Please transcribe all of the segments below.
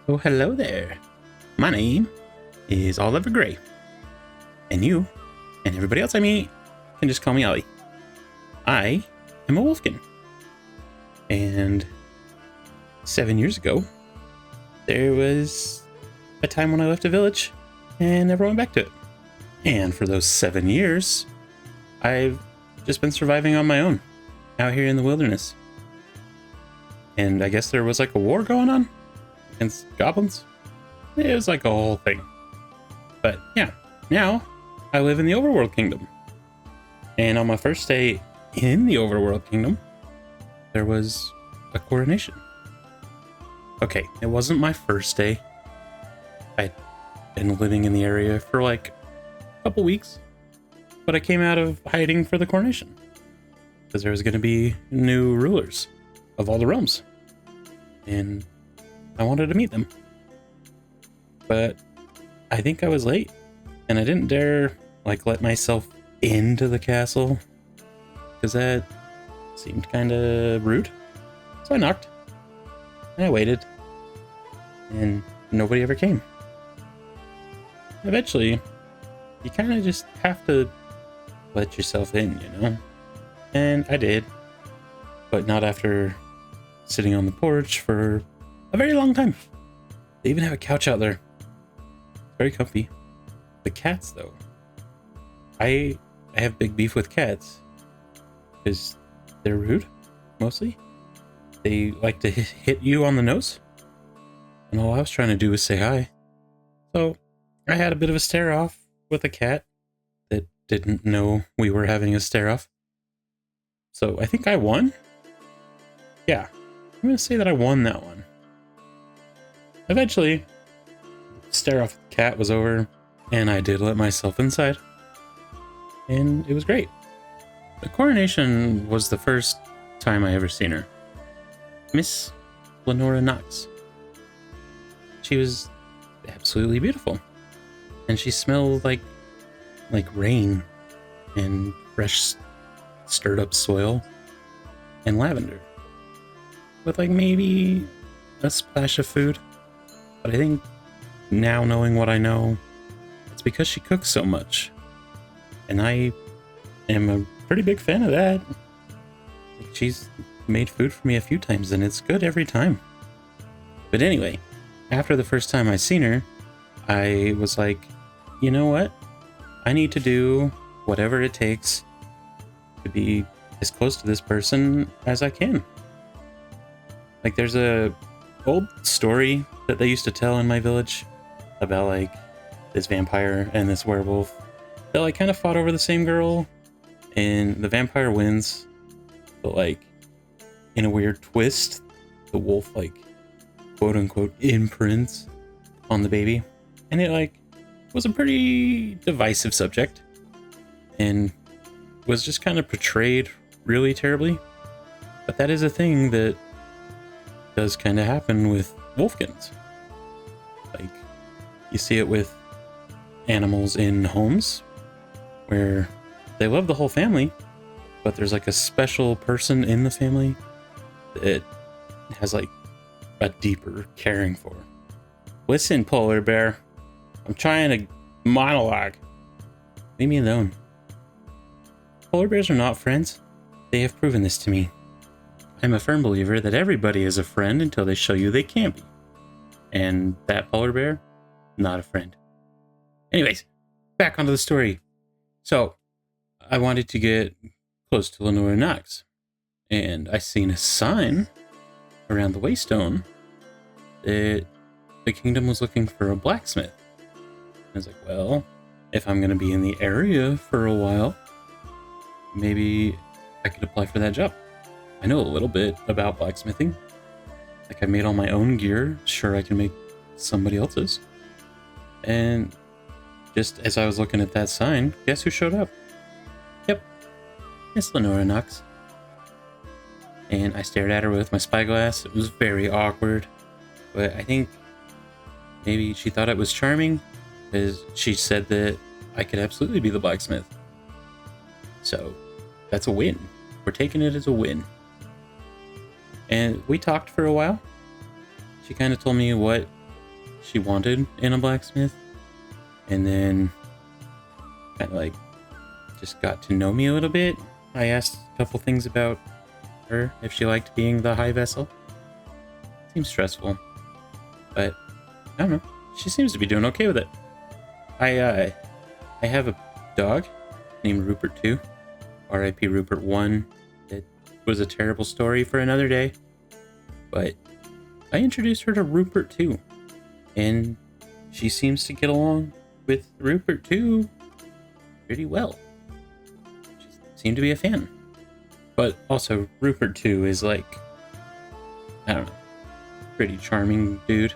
Oh, hello there. My name is Oliver Gray. And you, and everybody else I meet, can just call me Ollie. I am a Wolfkin. And 7 years ago, there was a time when I left a village and never went back to it. And for those 7 years, I've just been surviving on my own out here in the wilderness. And I guess there was like a war going on against goblins. It was like a whole thing. But yeah, now I live in the overworld kingdom. And on my first day in the overworld kingdom, there was a coronation. Okay, it wasn't my first day. I'd been living in the area for like a couple weeks, but I came out of hiding for the coronation because there was going to be new rulers of all the realms, and I wanted to meet them. But I think I was late, and I didn't dare like let myself into the castle because that seemed kind of rude. So I knocked, and I waited, and nobody ever came. Eventually, you kind of just have to let yourself in, you know? And I did, but not after sitting on the porch for a very long time. They even have a couch out there. Very comfy. The cats, though. I have big beef with cats because they're rude, mostly. They like to hit you on the nose, and all I was trying to do was say hi. So I had a bit of a stare off with a cat that didn't know we were having a stare off. So I think I won. Yeah, I'm gonna say that I won that one. Eventually, stare off with the cat was over, and I did let myself inside, and it was great. The coronation was the first time I ever seen her. Miss Lanoira Knox. She was absolutely beautiful, and she smelled like rain and fresh stirred up soil and lavender with like maybe a splash of food. But I think now, knowing what I know, it's because she cooks so much, and I am a pretty big fan of that. She's made food for me a few times, and it's good every time. But anyway, after the first time I seen her, I was like, you know what? I need to do whatever it takes to be as close to this person as I can. Like, there's a old story that they used to tell in my village about like this vampire and this werewolf that like kind of fought over the same girl, and the vampire wins, but like in a weird twist, the wolf like quote unquote imprints on the baby, and it like was a pretty divisive subject and was just kind of portrayed really terribly. But that is a thing that does kind of happen with wolfkins. Like, you see it with animals in homes where they love the whole family, but there's like a special person in the family that has like a deeper caring for. Listen, polar bear, I'm trying to monologue. Leave me alone. Polar bears are not friends. They have proven this to me. I'm a firm believer that everybody is a friend until they show you they can't be. And that polar bear, not a friend. Anyways, back onto the story. So, I wanted to get close to Lanoira Knox, and I seen a sign around the Waystone that the kingdom was looking for a blacksmith. I was like, well, if I'm going to be in the area for a while, maybe I could apply for that job. I know a little bit about blacksmithing. Like, I made all my own gear. Sure, I can make somebody else's. And just as I was looking at that sign, guess who showed up? Yep, Miss Lanoira Knox. And I stared at her with my spyglass. It was very awkward, but I think maybe she thought it was charming because she said that I could absolutely be the blacksmith. So that's a win. We're taking it as a win. And we talked for a while. She kind of told me what she wanted in a blacksmith. And then kind of like just got to know me a little bit. I asked a couple things about her, if she liked being the high vessel. Seems stressful, but I don't know. She seems to be doing okay with it. I have a dog named Rupert 2, R.I.P. Rupert 1. It was a terrible story for another day, but I introduced her to Rupert 2, and she seems to get along with Rupert 2 pretty well. She seemed to be a fan. But also, Rupert 2 is like, I don't know, pretty charming dude.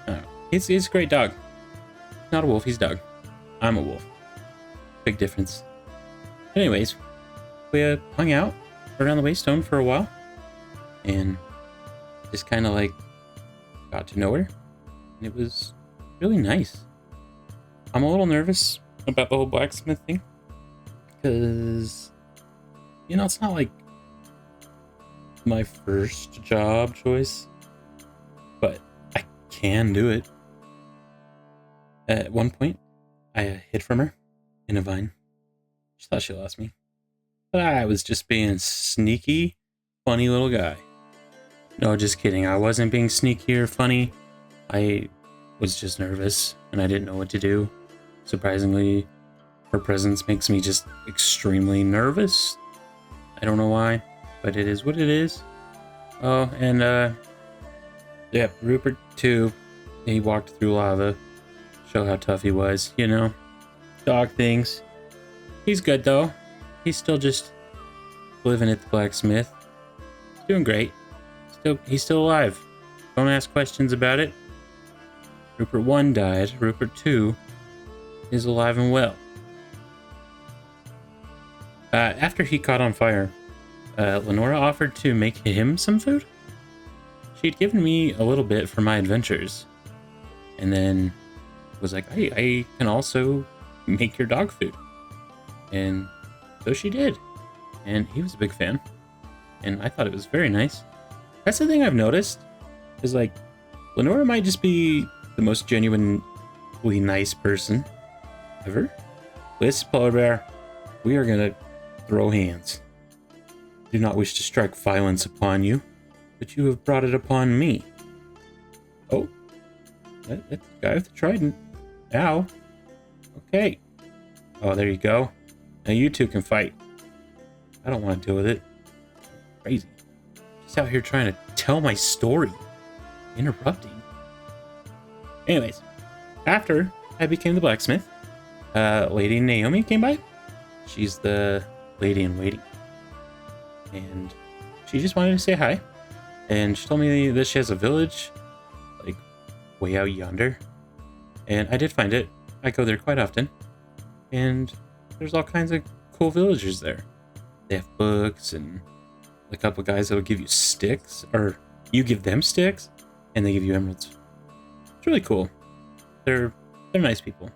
I don't know. He's a great dog. Not a wolf, he's a dog. I'm a wolf. Big difference. Anyways, we hung out around the Waystone for a while. And just kind of like got to know her. And it was really nice. I'm a little nervous about the whole blacksmith thing. Because, you know, it's not like my first job choice. But I can do it. At one point, I hid from her in a vine. She thought she lost me. But I was just being sneaky, funny little guy. No, just kidding. I wasn't being sneaky or funny. I was just nervous and I didn't know what to do. Surprisingly, her presence makes me just extremely nervous. I don't know why, but it is what it is. Oh, and yeah, Rupert 2, he walked through lava. Show how tough he was, you know. Dog things. He's good though. He's still just living at the blacksmith. He's doing great. He's still alive. Don't ask questions about it. Rupert 1 died. Rupert 2 is alive and well. After he caught on fire, Lanoira offered to make him some food. She'd given me a little bit for my adventures. And then was like, hey, I can also make your dog food. And so she did. And he was a big fan. And I thought it was very nice. That's the thing I've noticed. Is like, Lanoira might just be the most genuinely nice person ever. Listen, Polar Bear, we are gonna throw hands. Do not wish to strike violence upon you, but you have brought it upon me. Oh, that's the guy with the trident. Ow. Okay. Oh, there you go. Now you two can fight. I don't want to deal with it. Crazy. Just out here trying to tell my story. Interrupting. Anyways, after I became the blacksmith, Lady Naomi came by. She's the lady in waiting. And she just wanted to say hi. And she told me that she has a village, like, way out yonder. And I did find it. I go there quite often. And there's all kinds of cool villagers there. They have books and a couple guys that'll give you sticks. Or you give them sticks and they give you emeralds. It's really cool. They're nice people.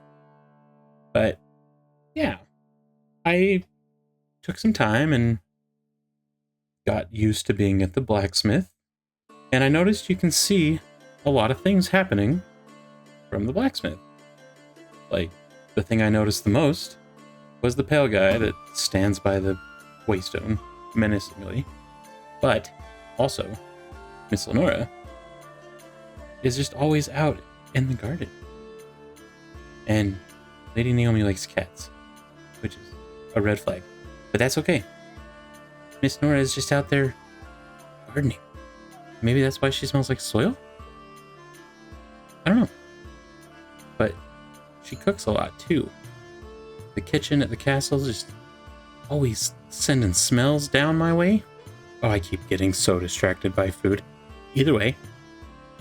But yeah, I took some time and got used to being at the blacksmith. And I noticed you can see a lot of things happening from the blacksmith. Like, the thing I noticed the most was the pale guy that stands by the waystone menacingly. But also, Miss Lanoira is just always out in the garden. And Lady Naomi likes cats, which is a red flag. But that's okay. Miss Nora is just out there gardening. Maybe that's why she smells like soil? I don't know. But she cooks a lot too. The kitchen at the castle is just always sending smells down my way. Oh, I keep getting so distracted by food. Either way,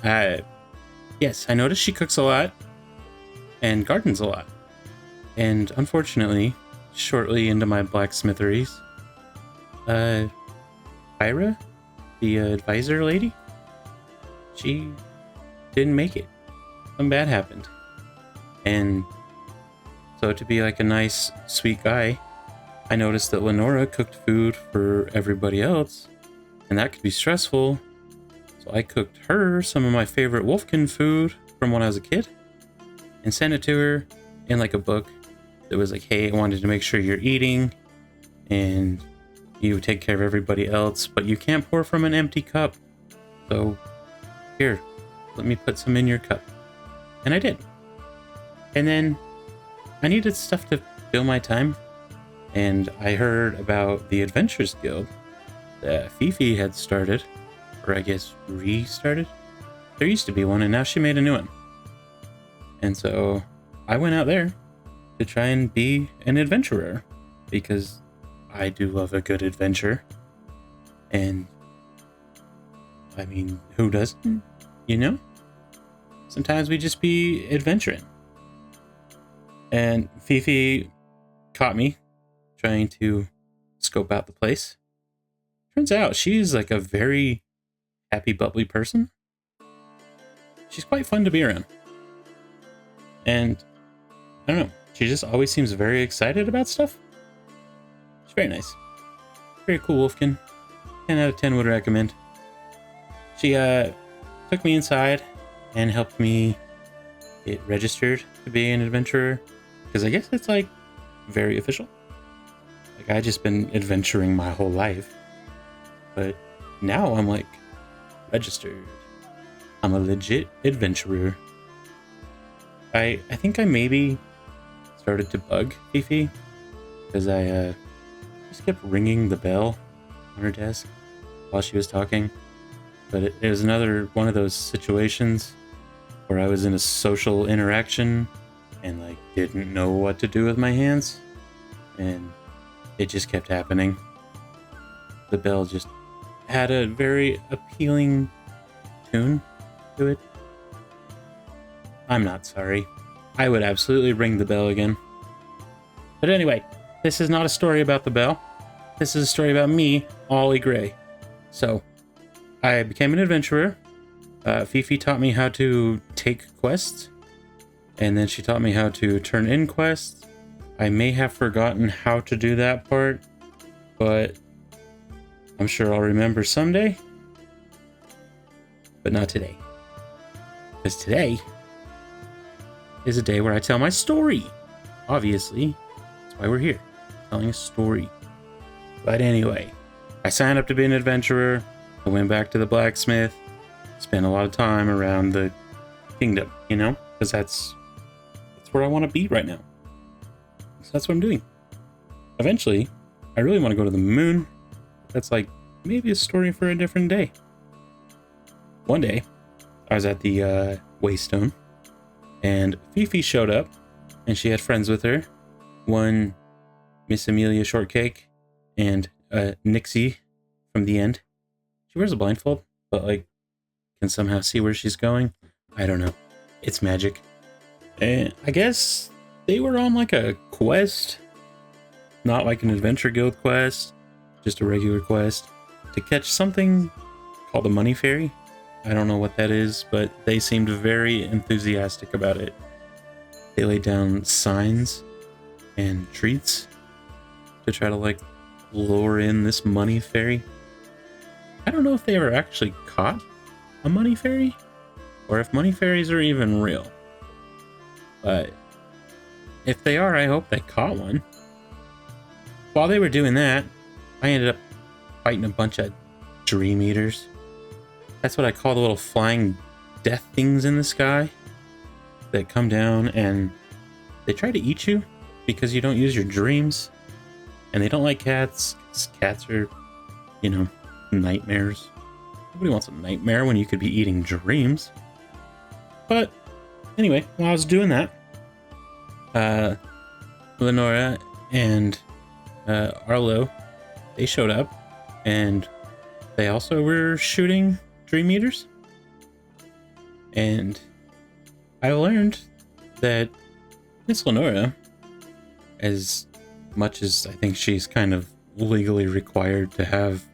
yes, I noticed she cooks a lot and gardens a lot. And unfortunately, shortly into my blacksmitheries, Ira, the advisor lady, she didn't make it. Something bad happened. And so to be like a nice, sweet guy, I noticed that Lanoira cooked food for everybody else, and that could be stressful So I cooked her some of my favorite Wolfkin food from when I was a kid and sent it to her in like a book that was like, hey, I wanted to make sure you're eating and you take care of everybody else, but you can't pour from an empty cup. So here, let me put some in your cup. And I did. And then I needed stuff to fill my time. And I heard about the Adventures Guild that Fifi had started, or I guess restarted. There used to be one, and now she made a new one. And so I went out there to try and be an adventurer, because I do love a good adventure. And I mean, who doesn't? You know? Sometimes we just be adventuring. And Fifi caught me trying to scope out the place. Turns out she's like a very happy, bubbly person. She's quite fun to be around. And I don't know, she just always seems very excited about stuff. She's very nice. Very cool Wolfkin. 10 out of 10 would recommend. She took me inside and helped me get registered to be an adventurer. Because I guess it's like very official. Like I just been adventuring my whole life. But now I'm like registered. I'm a legit adventurer. I think I maybe started to bug Fifi because I just kept ringing the bell on her desk while she was talking. But it was another one of those situations where I was in a social interaction and like didn't know what to do with my hands, and it just kept happening. The bell just had a very appealing tune to it. I'm not sorry. I would absolutely ring the bell again. But anyway, this is not a story about the bell. This is a story about me, Ollie Gray. So, I became an adventurer. Fifi taught me how to take quests. And then she taught me how to turn in quests. I may have forgotten how to do that part, but I'm sure I'll remember someday. But not today. Because today is a day where I tell my story. Obviously, that's why we're here, telling a story. But anyway, I signed up to be an adventurer. I went back to the blacksmith, spent a lot of time around the kingdom, you know, because that's where I want to be right now. So that's what I'm doing. Eventually, I really want to go to the moon. That's like maybe a story for a different day. One day, I was at the Waystone, and Fifi showed up, and she had friends with her. One, Miss Amelia Shortcake, and Nixie from the end. She wears a blindfold, but like can somehow see where she's going. I don't know. It's magic. And I guess they were on like a quest, not like an adventure guild quest, just a regular quest to catch something called the money fairy. I don't know what that is, but they seemed very enthusiastic about it. They laid down signs and treats to try to like lure in this money fairy. I don't know if they ever actually caught a money fairy or if money fairies are even real. But if they are, I hope they caught one. While they were doing that, I ended up fighting a bunch of dream eaters. That's what I call the little flying death things in the sky that come down and they try to eat you because you don't use your dreams. And they don't like cats. Cats are, you know, nightmares. Nobody wants a nightmare when you could be eating dreams. But anyway, while I was doing that, Lanoira and Arlo, they showed up, and they also were shooting dream eaters. And I learned that Miss Lanoira, as much as I think she's kind of legally required to have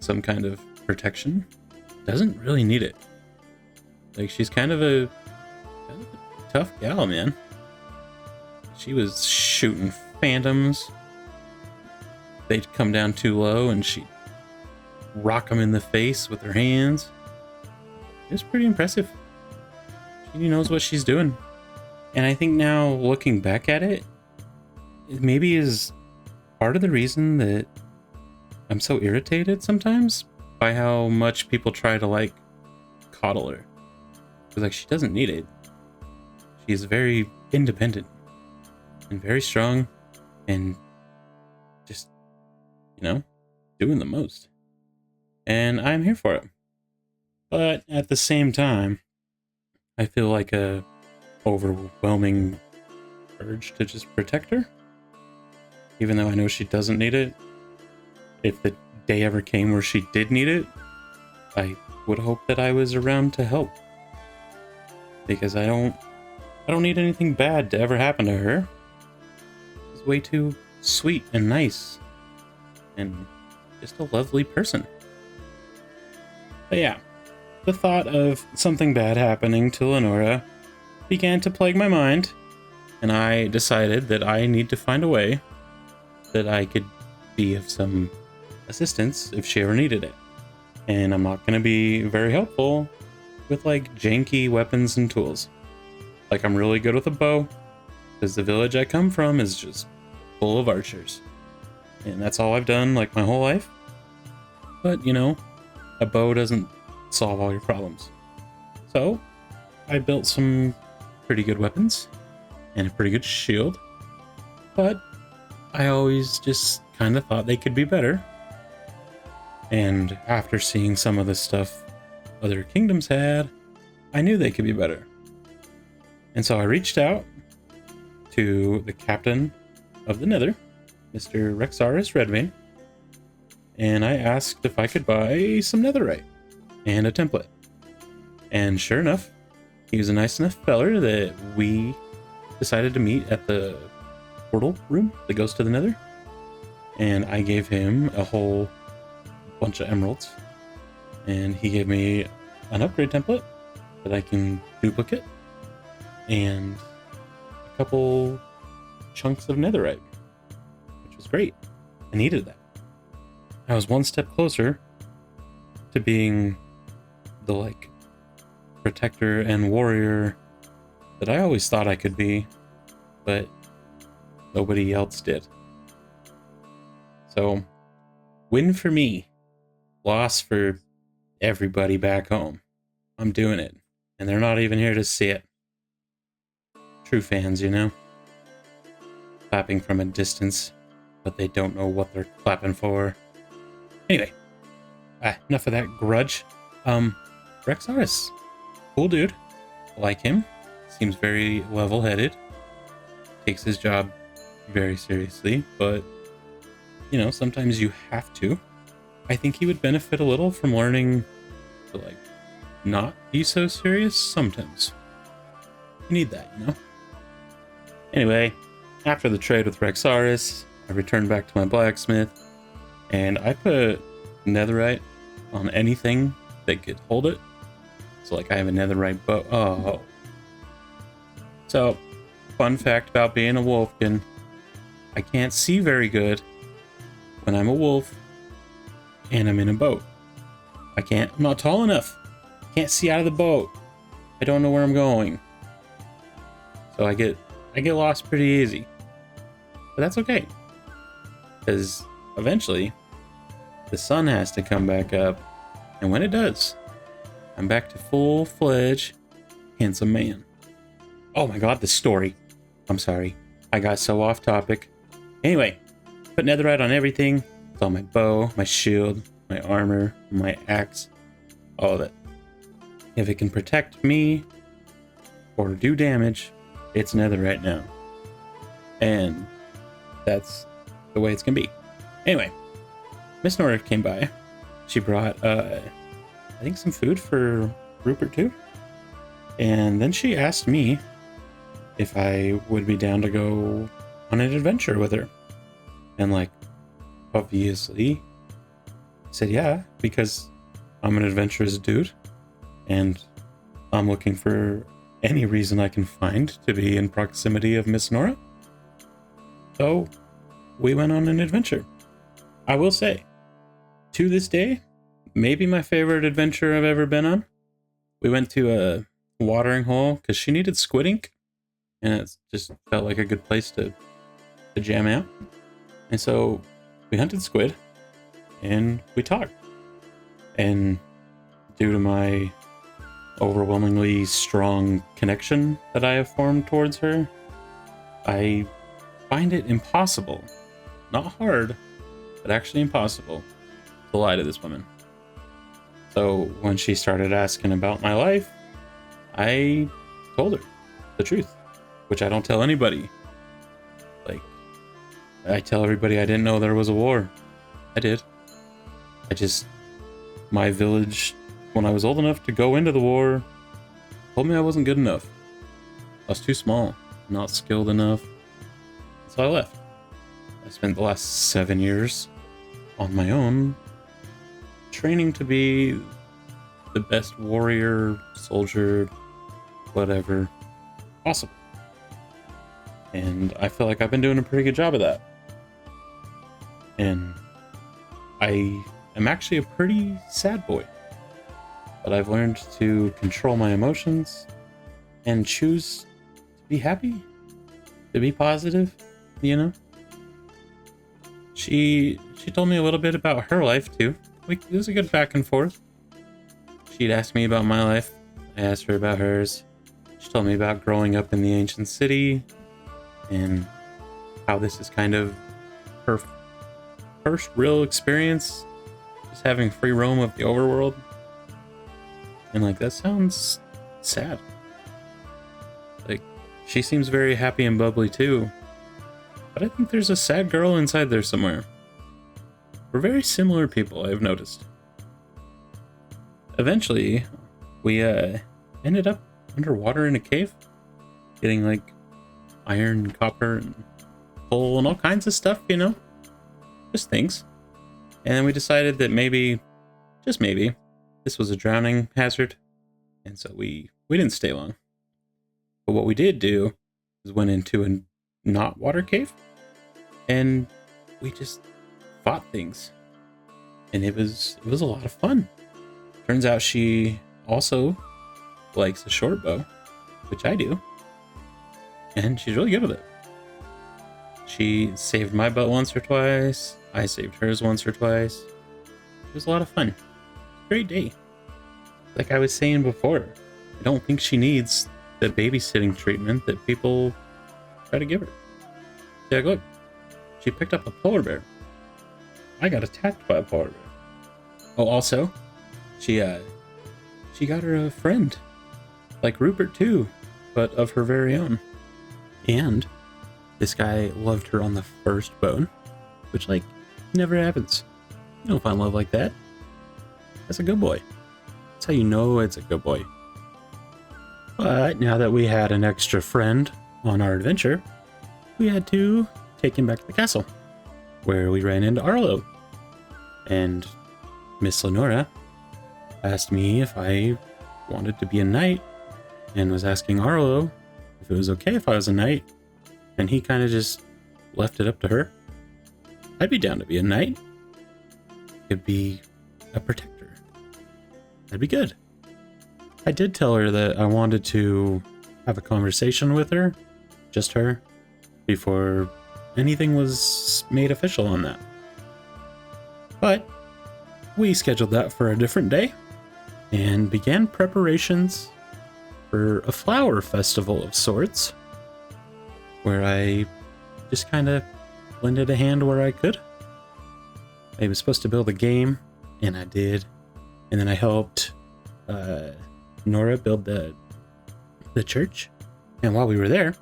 some kind of protection, doesn't really need it. Like, she's kind of a tough gal, man. She was shooting phantoms. They'd come down too low and she'd rock them in the face with her hands. It's pretty impressive. She knows what she's doing. And I think now, looking back at it, it maybe is part of the reason that I'm so irritated sometimes by how much people try to, like, coddle her. Because, like, she doesn't need it. She's very independent and very strong and just, you know, doing the most. And I'm here for it. But at the same time, I feel like a overwhelming urge to just protect her. Even though I know she doesn't need it. If the day ever came where she did need it, I would hope that I was around to help. Because I don't need anything bad to ever happen to her. She's way too sweet and nice. And just a lovely person. But yeah, the thought of something bad happening to Lanoira began to plague my mind, and I decided that I need to find a way that I could be of some assistance if she ever needed it. And I'm not going to be very helpful with, like, janky weapons and tools. Like, I'm really good with a bow, because the village I come from is just full of archers. And that's all I've done, like, my whole life. But, you know, a bow doesn't solve all your problems. So, I built some pretty good weapons and a pretty good shield. But I always just kind of thought they could be better. And after seeing some of the stuff other kingdoms had, I knew they could be better. And so I reached out to the captain of the Nether, Mr. Rexaris Redvein, and I asked if I could buy some netherite and a template. And sure enough, he was a nice enough feller that we decided to meet at the portal room that goes to the Nether. And I gave him a whole bunch of emeralds. And he gave me an upgrade template that I can duplicate. And a couple chunks of netherite, which was great. I needed that. I was one step closer to being the, like, protector and warrior that I always thought I could be, but nobody else did. So, win for me, loss for everybody back home. I'm doing it, and they're not even here to see it. True fans, you know? Clapping from a distance, but they don't know what they're clapping for. Anyway, enough of that grudge. Rexaris, cool dude. I like him. Seems very level-headed. Takes his job very seriously, but, you know, sometimes you have to. I think he would benefit a little from learning to, like, not be so serious sometimes. You need that, you know? Anyway, after the trade with Rexaris, I returned back to my blacksmith, and I put netherite on anything that could hold it. So, like, I have a netherite bow. Oh. So, fun fact about being a wolfkin. I can't see very good when I'm a wolf and I'm in a boat. I'm not tall enough. I can't see out of the boat. I don't know where I'm going. So I get lost pretty easy. But that's okay. Because eventually, the sun has to come back up. And when it does, I'm back to full-fledged handsome man. Oh my god, the story. I'm sorry. I got so off topic. Anyway, put netherite on everything. It's on my bow, my shield, my armor, my axe, all of it. If it can protect me or do damage, it's netherite now. And that's the way it's gonna be. Anyway, Miss Nora came by. She brought, I think, some food for Rupert too. And then she asked me if I would be down to go on an adventure with her. And, like, obviously, I said yeah, because I'm an adventurous dude. And I'm looking for any reason I can find to be in proximity of Miss Nora. So we went on an adventure. I will say, to this day, maybe my favorite adventure I've ever been on. We went to a watering hole because she needed squid ink, and it just felt like a good place to jam out. And so we hunted squid, and we talked. And due to my overwhelmingly strong connection that I have formed towards her, I find it impossible, not hard, but actually impossible, to lie to this woman. So when she started asking about my life, I told her the truth, which I don't tell anybody. Like, I tell everybody I didn't know there was a war. I did. My village, when I was old enough to go into the war, told me I wasn't good enough. I was too small, not skilled enough. So I left. I spent the last 7 years on my own, training to be the best warrior, soldier, whatever possible. And I feel like I've been doing a pretty good job of that. And I am actually a pretty sad boy. But I've learned to control my emotions and choose to be happy, to be positive, you know? She told me a little bit about her life too. It was a good back and forth. She'd asked me about my life. I asked her about hers. She told me about growing up in the ancient city and how this is kind of her first real experience, just having free roam of the overworld. And like, that sounds sad. Like, she seems very happy and bubbly too. But I think there's a sad girl inside there somewhere. We're very similar people, I've noticed. Eventually, we ended up underwater in a cave, getting like iron, copper, and coal, and all kinds of stuff, you know? Just things. And then we decided that maybe, just maybe, this was a drowning hazard. And so we didn't stay long. But what we did do is went into a not water cave, and we just fought things. And it was a lot of fun. Turns out she also likes a short bow, which I do. And she's really good with it. She saved my butt once or twice. I saved hers once or twice. It was a lot of fun. Great day. Like I was saying before, I don't think she needs the babysitting treatment that people try to give her. See, like, look, she picked up a polar bear. I got attacked by a polar bear. Oh, also, she got her a friend, like Rupert too, but of her very own. And this guy loved her on the first bone, which like never happens. You don't find love like that. That's a good boy. That's how you know it's a good boy. But now that we had an extra friend on our adventure, we had to take him back to the castle, where we ran into Arlo. And Miss Lanoira asked me if I wanted to be a knight, and was asking Arlo if it was okay if I was a knight, and he kind of just left it up to her. I'd be down to be a knight. Could be a protector. That'd be good. I did tell her that I wanted to have a conversation with her, just her, before anything was made official on that. But we scheduled that for a different day and began preparations for a flower festival of sorts, where I just kind of lended a hand where I could. I was supposed to build a game, and I did. And then I helped Nora build the church. And while we were there,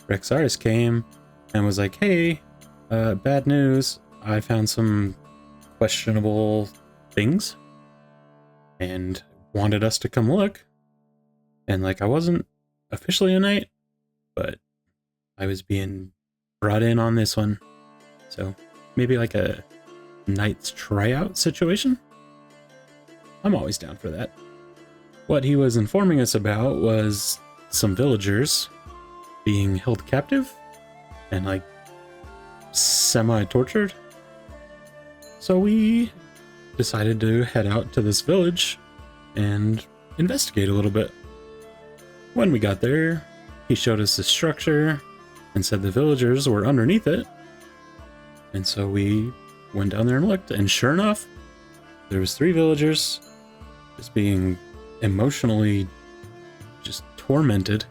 Rexaris came and was like, hey, bad news. I found some questionable things and wanted us to come look. And like, I wasn't officially a knight, but I was being brought in on this one. So maybe like a knight's tryout situation. I'm always down for that. What he was informing us about was some villagers being held captive and like semi-tortured. So we decided to head out to this village and investigate a little bit. When we got there, he showed us the structure and said the villagers were underneath it. And so we went down there and looked, and sure enough, there was 3 villagers just being emotionally just tormented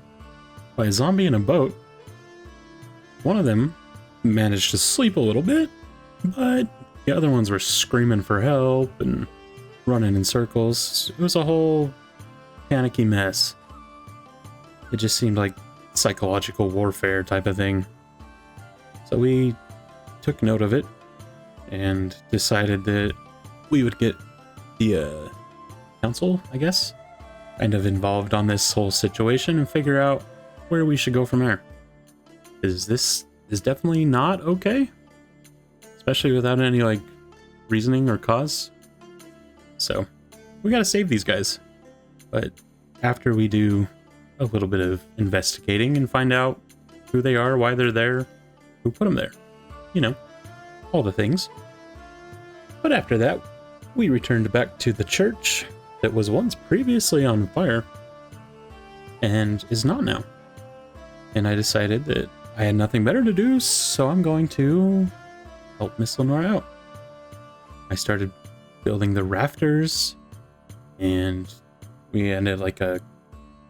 by a zombie in a boat. One of them managed to sleep a little bit, but the other ones were screaming for help and running in circles. It was a whole panicky mess. It just seemed like psychological warfare type of thing. So we took note of it and decided that we would get the council, I guess, kind of involved on this whole situation and figure out where we should go from there. This is definitely not okay, especially without any like reasoning or cause. So we gotta save these guys. But after we do a little bit of investigating and find out who they are, why they're there, who put them there, you know, all the things. But after that, we returned back to the church that was once previously on fire and is not now. And I decided that I had nothing better to do, so I'm going to help Miss Lanoira out. I started building the rafters, and we ended like a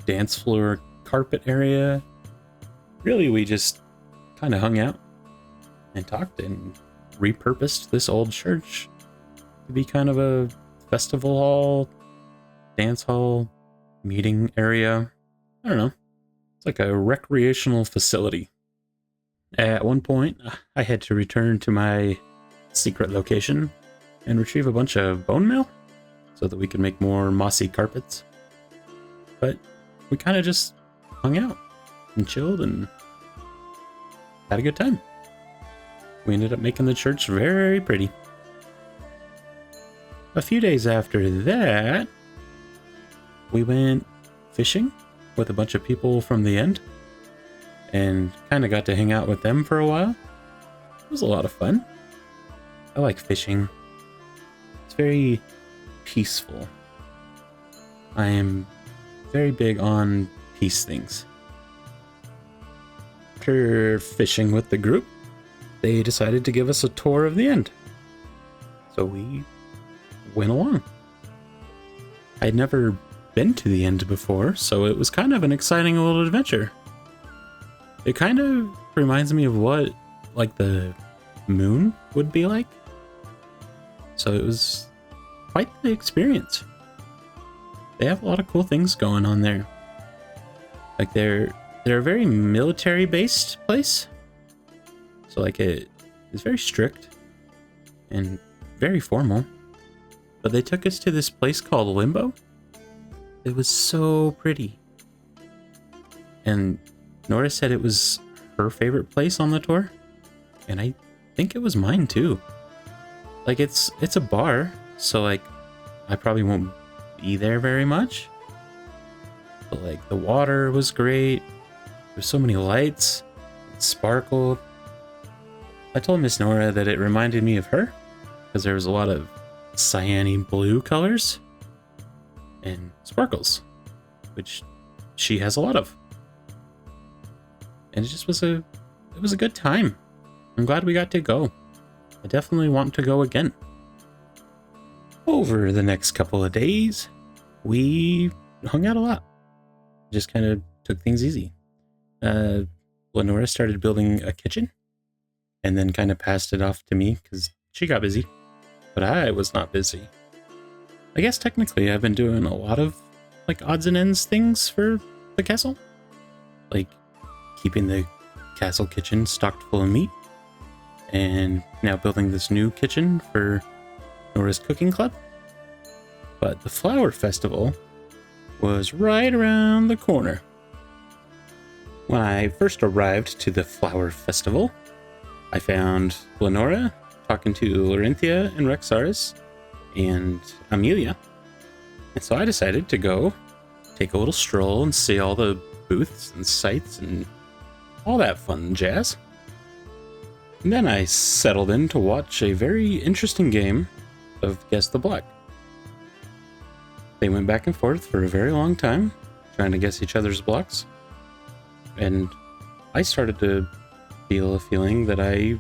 dance floor carpet area. Really, we just kind of hung out and talked and repurposed this old church to be kind of a festival hall, dance hall, meeting area. I don't know. It's like a recreational facility. At one point, I had to return to my secret location and retrieve a bunch of bone meal so that we could make more mossy carpets. But we kind of just hung out and chilled and had a good time. We ended up making the church very pretty. A few days after that, we went fishing with a bunch of people from the end and kind of got to hang out with them for a while. It was a lot of fun. I like fishing. It's very peaceful. I am very big on peace things. After fishing with the group, they decided to give us a tour of the end. So we went along. I'd never been to the end before, so it was kind of an exciting little adventure. It kind of reminds me of what like the moon would be like. So it was quite the experience. They have a lot of cool things going on there. Like they're a very military based place. So like it's very strict and very formal. But they took us to this place called Limbo. It was so pretty. And Nora said it was her favorite place on the tour. And I think it was mine too. Like it's a bar, so like I probably won't be there very much. But like the water was great. There's so many lights. It sparkled. I told Miss Nora that it reminded me of her because there was a lot of cyan blue colors and sparkles, which she has a lot of. And it just was a good time. I'm glad we got to go. I definitely want to go again. Over the next couple of days, we hung out a lot. Just kind of took things easy. Lanoira started building a kitchen and then kind of passed it off to me because she got busy, but I was not busy. I guess technically I've been doing a lot of like odds and ends things for the castle, like keeping the castle kitchen stocked full of meat, and now building this new kitchen for Nora's cooking club. But the flower festival was right around the corner. When I first arrived to the flower festival, I found Lanoira talking to Larinthia and Rexaris and Amelia. And so I decided to go take a little stroll and see all the booths and sites and all that fun jazz. And then I settled in to watch a very interesting game of Guess the Black. They went back and forth for a very long time, trying to guess each other's blocks. And I started to feel a feeling that I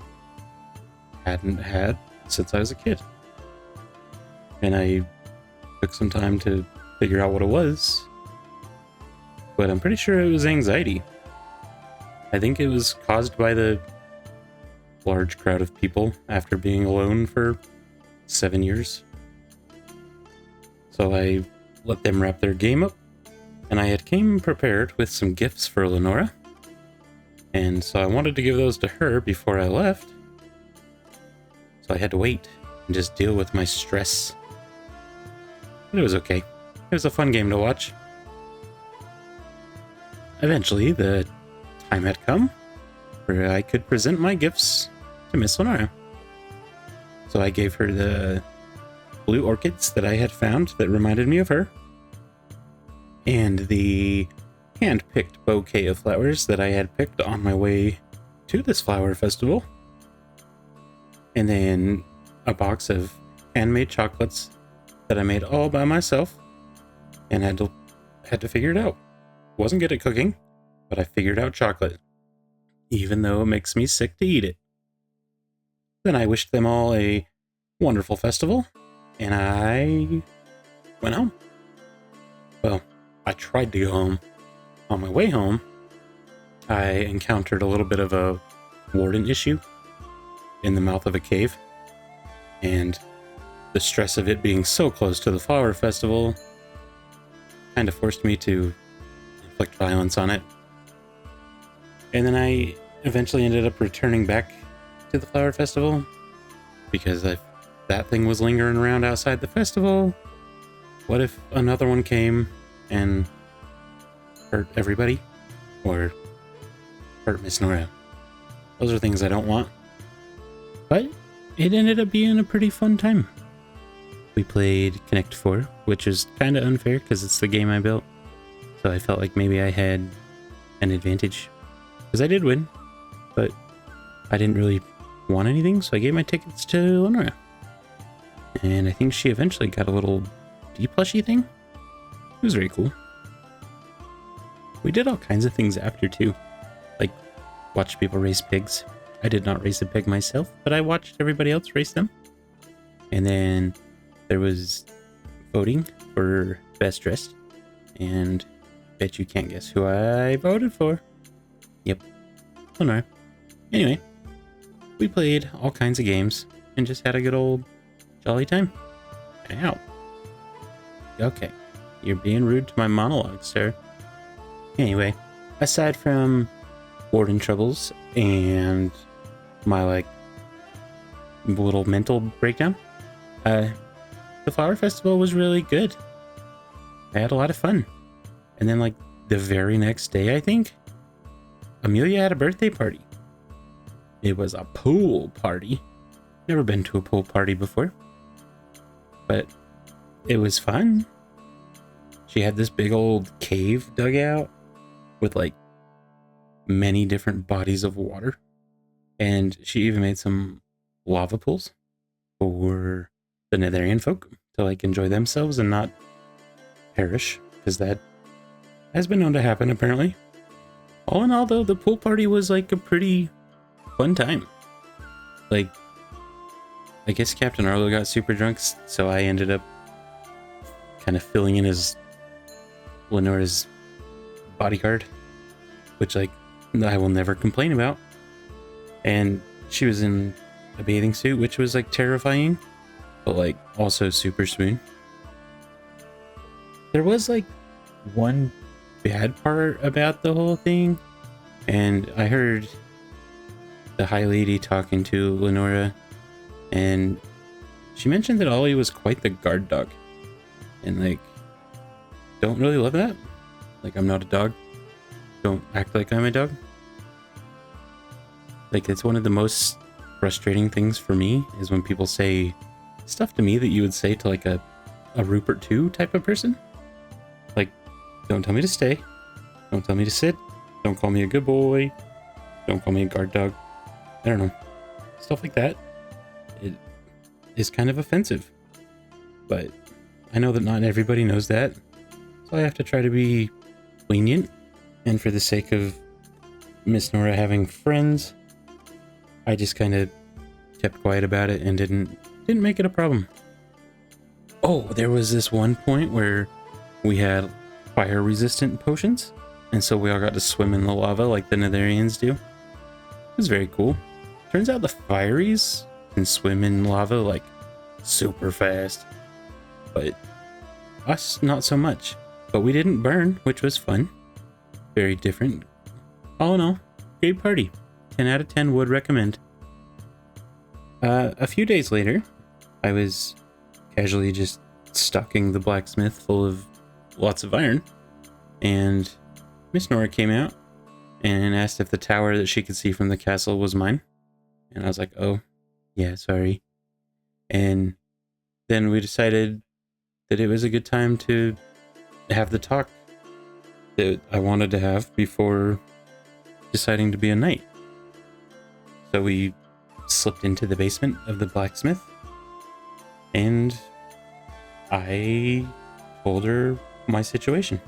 hadn't had since I was a kid. And I took some time to figure out what it was. But I'm pretty sure it was anxiety. I think it was caused by the large crowd of people after being alone for 7 years. So I let them wrap their game up, and I had came prepared with some gifts for Lanoira. And so I wanted to give those to her before I left. So I had to wait and just deal with my stress. But it was okay. It was a fun game to watch. Eventually, the time had come where I could present my gifts to Miss Lanoira. So I gave her the blue orchids that I had found that reminded me of her, and the hand-picked bouquet of flowers that I had picked on my way to this flower festival, and then a box of handmade chocolates that I made all by myself and had to figure it out. Wasn't good at cooking, but I figured out chocolate, even though it makes me sick to eat it. Then I wished them all a wonderful festival, and I went home. Well, I tried to go home. On my way home, I encountered a little bit of a warden issue in the mouth of a cave, and the stress of it being so close to the flower festival kind of forced me to inflict violence on it. And then I eventually ended up returning back to the flower festival because that thing was lingering around outside the festival. What if another one came and hurt everybody or hurt Miss Nora? Those are things I don't want. But it ended up being a pretty fun time. We played Connect 4, which is kind of unfair because it's the game I built. So I felt like maybe I had an advantage. Because I did win, but I didn't really want anything, so I gave my tickets to Lanoira. And I think she eventually got a little D-plushie thing. It was very cool. We did all kinds of things after too, like watch people race pigs. I did not race a pig myself, but I watched everybody else race them. And then there was voting for best dressed, and bet you can't guess who I voted for. Yep. Oh no. Anyway, we played all kinds of games and just had a good old jolly time. Ow. Okay. You're being rude to my monologue, sir. Anyway, aside from warden troubles and my little mental breakdown, the flower festival was really good. I had a lot of fun. And then the very next day, I think, Amelia had a birthday party. It was a pool party. Never been to a pool party before, but it was fun. She had this big old cave dug out with many different bodies of water, and she even made some lava pools for the Netherian folk to enjoy themselves and not perish, because that has been known to happen apparently. All in all, though, the pool party was a pretty fun time. I guess Captain Arlo got super drunk, so I ended up kind of filling in as Lanoira's bodyguard, which I will never complain about. And she was in a bathing suit, which was terrifying, but also super smooth. There was one bad part about the whole thing, and I heard the High Lady talking to Lanoira, and she mentioned that Ollie was quite the guard dog, and don't really love that. I'm not a dog. Don't act like I'm a dog. It's one of the most frustrating things for me is when people say stuff to me that you would say to a Rupert 2 type of person. Don't tell me to stay. Don't tell me to sit. Don't call me a good boy. Don't call me a guard dog. I don't know. Stuff like that. It is kind of offensive. But I know that not everybody knows that, so I have to try to be lenient. And for the sake of Miss Nora having friends, I just kind of kept quiet about it and didn't make it a problem. Oh, there was this one point where we had fire-resistant potions, and so we all got to swim in the lava like the Netherians do. It was very cool. Turns out the fireys can swim in lava like super fast, but us not so much. But we didn't burn, which was fun. Very different. All in all, great party. 10 out of 10 would recommend. A few days later, I was casually just stocking the blacksmith full of lots of iron, and Miss Nora came out and asked if the tower that she could see from the castle was mine. And I was like, oh, yeah, sorry. And then we decided that it was a good time to have the talk that I wanted to have before deciding to be a knight. So we slipped into the basement of the blacksmith, and I told her my situation.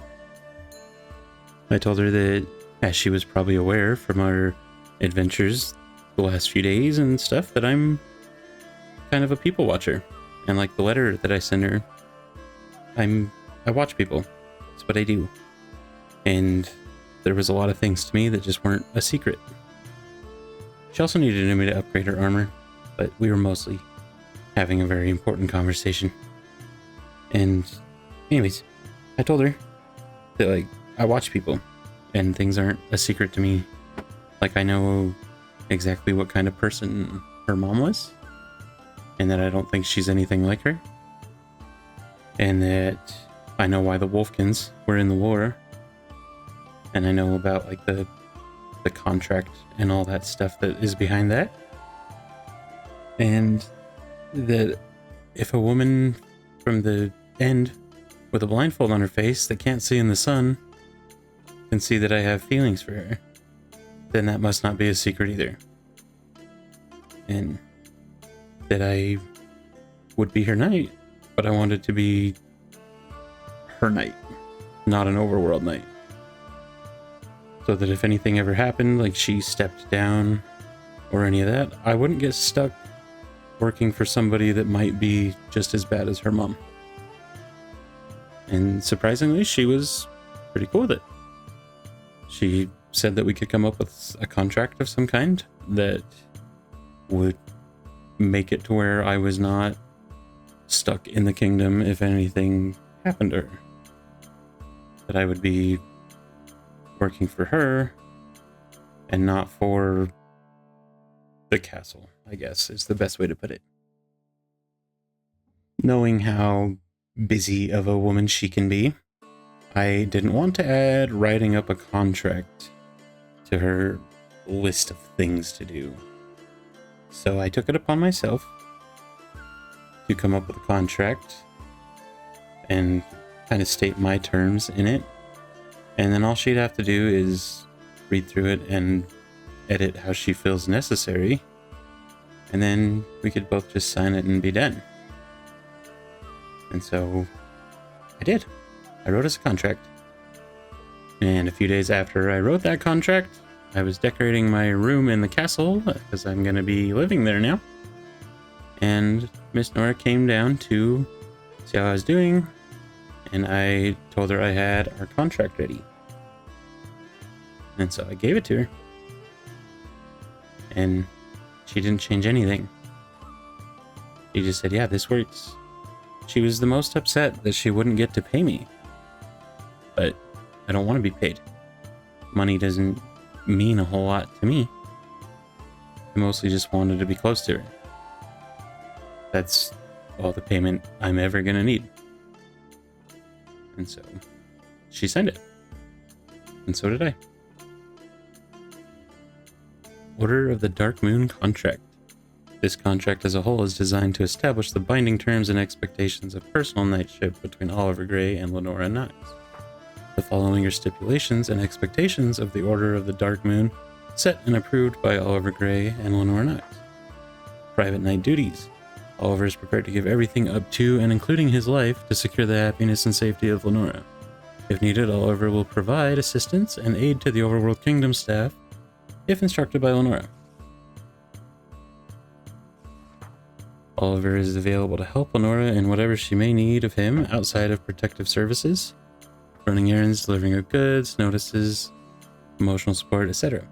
I told her that, as she was probably aware from our adventures the last few days and stuff, that I'm kind of a people watcher. And like the letter that I sent her, I watch people. That's what I do. And there was a lot of things to me that just weren't a secret. She also needed me to upgrade her armor, but we were mostly having a very important conversation. And anyways, I told her that, like, I watch people and things aren't a secret to me. Like, I know exactly what kind of person her mom was, and that I don't think she's anything like her, and that I know why the Wolfkins were in the war, and I know about like the contract and all that stuff that is behind that, and that if a woman from the end with a blindfold on her face that can't see in the sun can see that I have feelings for her, then that must not be a secret either. And that I would be her knight, but I wanted to be her knight, not an overworld knight. So that if anything ever happened, like she stepped down or any of that, I wouldn't get stuck working for somebody that might be just as bad as her mom. And surprisingly, she was pretty cool with it. She said that we could come up with a contract of some kind that would make it to where I was not stuck in the kingdom if anything happened to her. That I would be working for her and not for the castle, I guess is the best way to put it. Knowing how busy of a woman she can be, I didn't want to add writing up a contract to her list of things to do. So I took it upon myself to come up with a contract and kind of state my terms in it. And then all she'd have to do is read through it and edit how she feels necessary. And then we could both just sign it and be done. And so I did. I wrote us a contract. And a few days after I wrote that contract, I was decorating my room in the castle because I'm going to be living there now. And Miss Nora came down to see how I was doing. And I told her I had our contract ready. And so I gave it to her. And she didn't change anything. She just said, yeah, this works. She was the most upset that she wouldn't get to pay me. But I don't want to be paid. Money doesn't mean a whole lot to me. I mostly just wanted to be close to her. That's all the payment I'm ever going to need. And so she signed it. And so did I. Order of the Dark Moon Contract. This contract as a whole is designed to establish the binding terms and expectations of personal knightship between Oliver Grey and Lanoira Knox. The following are stipulations and expectations of the Order of the Dark Moon, set and approved by Oliver Grey and Lanoira Knox. Private Knight Duties. Oliver is prepared to give everything up to and including his life to secure the happiness and safety of Lanoira. If needed, Oliver will provide assistance and aid to the Overworld Kingdom staff if instructed by Lanoira. Oliver is available to help Lanoira in whatever she may need of him outside of protective services, running errands, delivering her goods, notices, emotional support, etc.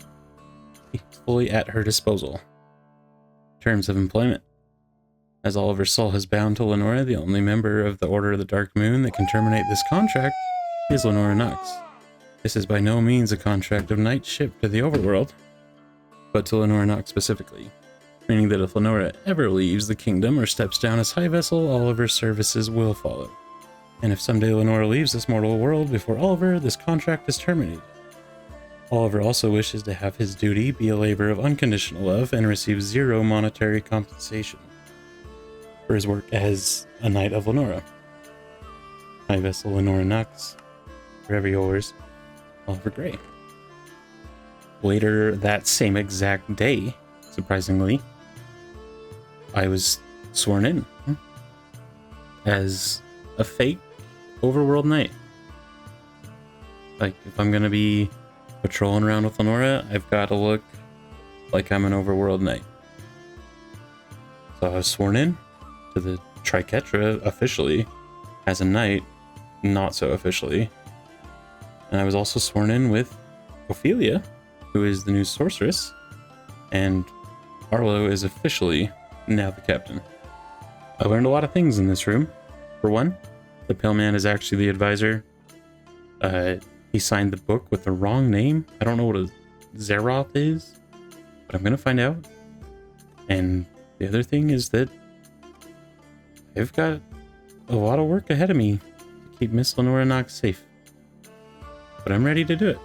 He's fully at her disposal. Terms of employment. As Oliver's soul has bound to Lanoira, the only member of the Order of the Dark Moon that can terminate this contract is Lanoira Knox. This is by no means a contract of knightship to the overworld, but to Lanoira Knox specifically, meaning that if Lanoira ever leaves the kingdom or steps down as High Vessel, Oliver's services will follow. And if someday Lanoira leaves this mortal world before Oliver, this contract is terminated. Oliver also wishes to have his duty be a labor of unconditional love and receive 0 monetary compensation for his work as a Knight of Lanoira. High Vessel Lanoira Knox, forever yours, Oliver Gray. Later that same exact day, surprisingly, I was sworn in as a fake overworld knight. Like, if I'm gonna be patrolling around with Lanoira, I've got to look like I'm an overworld knight. So I was sworn in to the Triquetra officially as a knight, not so officially. And I was also sworn in with Ophelia, who is the new sorceress, and Arlo is officially now the captain. I learned a lot of things in this room. For one, the Pale Man is actually the advisor. He signed the book with the wrong name. I don't know what a Zeroth is, but I'm going to find out. And the other thing is that I've got a lot of work ahead of me to keep Miss Lanoira Knox safe. But I'm ready to do it.